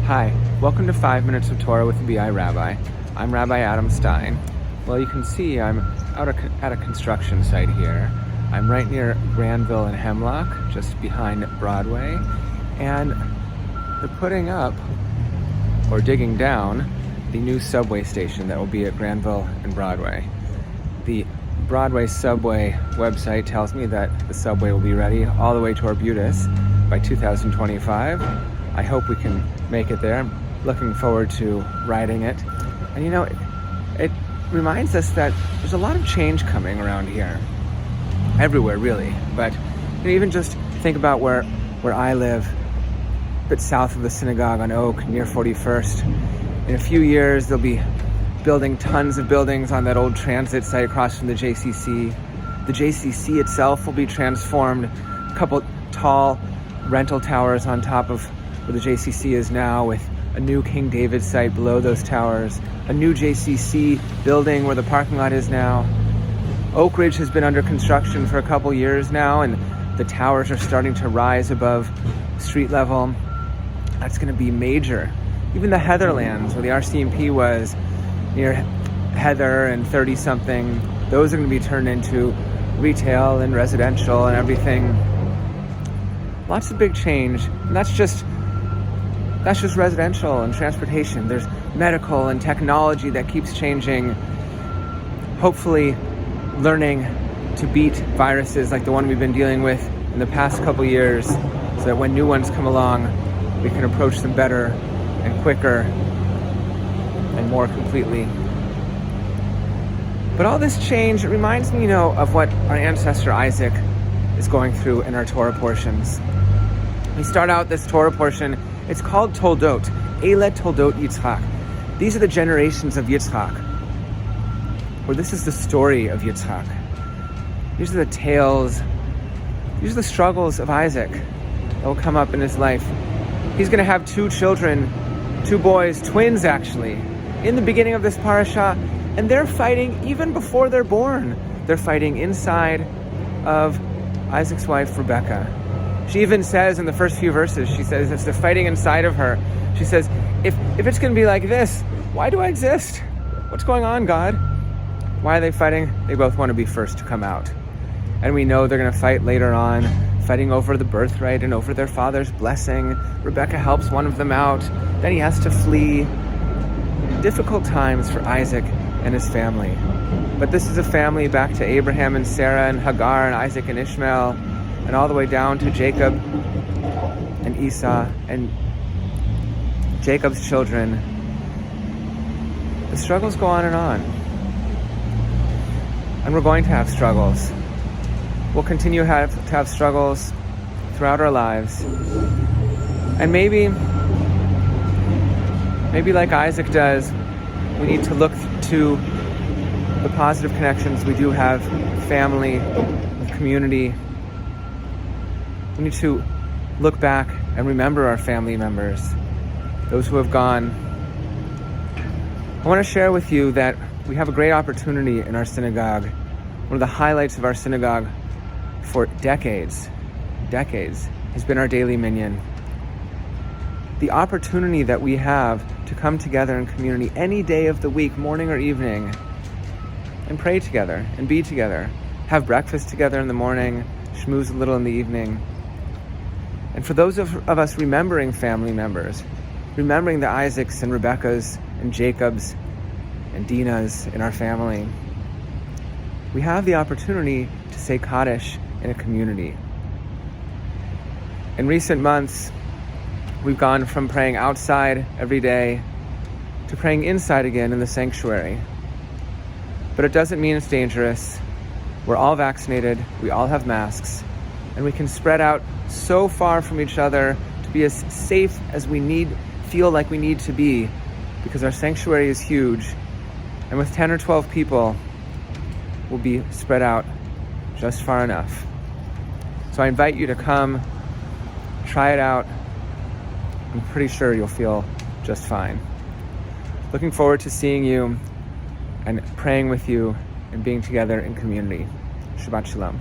Hi, welcome to 5 Minutes of Torah with the BI Rabbi. I'm Rabbi Adam Stein. Well, you can see I'm out at a construction site here. I'm right near Granville and Hemlock, just behind Broadway, and they're putting up, or digging down, the new subway station that will be at Granville and Broadway. The Broadway subway website tells me that the subway will be ready all the way to Arbutus by 2025. I hope we can make it there. I'm looking forward to riding it. And you know, it reminds us that there's a lot of change coming around here. Everywhere, really. But you know, even just think about where I live, a bit south of the synagogue on Oak, near 41st. In a few years, they'll be building tons of buildings on that old transit site across from the JCC. The JCC itself will be transformed. A couple tall rental towers on top of where the JCC is now, with a new King David site below those towers, a new JCC building where the parking lot is now. Oak Ridge has been under construction for a couple years now, and the towers are starting to rise above street level. That's going to be major. Even the Heatherlands, where the RCMP was, near Heather and 30-something, those are going to be turned into retail and residential and everything. Lots of big change, and that's just residential and transportation. There's medical and technology that keeps changing, hopefully learning to beat viruses like the one we've been dealing with in the past couple years, so that when new ones come along, we can approach them better and quicker and more completely. But all this change, it reminds me, of what our ancestor Isaac is going through in our Torah portions. We start out this Torah portion, it's called Toldot, Eile Toldot Yitzchak. These are the generations of Yitzchak, or this is the story of Yitzchak. These are the tales, these are the struggles of Isaac that will come up in his life. He's going to have 2 children, 2 boys, twins actually, in the beginning of this parasha, and they're fighting even before they're born. They're fighting inside of Isaac's wife, Rebecca. She even says in the first few verses, she says, as they're fighting inside of her, she says, if it's going to be like this, why do I exist? What's going on, God? Why are they fighting? They both want to be first to come out. And we know they're going to fight later on, fighting over the birthright and over their father's blessing. Rebecca helps one of them out. Then he has to flee. Difficult times for Isaac and his family. But this is a family back to Abraham and Sarah and Hagar and Isaac and Ishmael, and all the way down to Jacob and Esau and Jacob's children. The struggles go on. And we're going to have struggles. We'll continue to have struggles throughout our lives. And maybe like Isaac does, we need to look to the positive connections we do have, family, community. We need to look back and remember our family members, those who have gone. I want to share with you that we have a great opportunity in our synagogue. One of the highlights of our synagogue for decades has been our daily minyan. The opportunity that we have to come together in community any day of the week, morning or evening, and pray together and be together, have breakfast together in the morning, schmooze a little in the evening. And for those of us remembering family members, remembering the Isaacs and Rebeccas and Jacobs and Dinas in our family, we have the opportunity to say Kaddish in a community. In recent months, we've gone from praying outside every day to praying inside again in the sanctuary. But it doesn't mean it's dangerous. We're all vaccinated, we all have masks, and we can spread out so far from each other to be as safe as we feel like we need to be, because our sanctuary is huge, and with 10 or 12 people, we'll be spread out just far enough. So I invite you to come, try it out. I'm pretty sure you'll feel just fine. Looking forward to seeing you and praying with you and being together in community. Shabbat Shalom.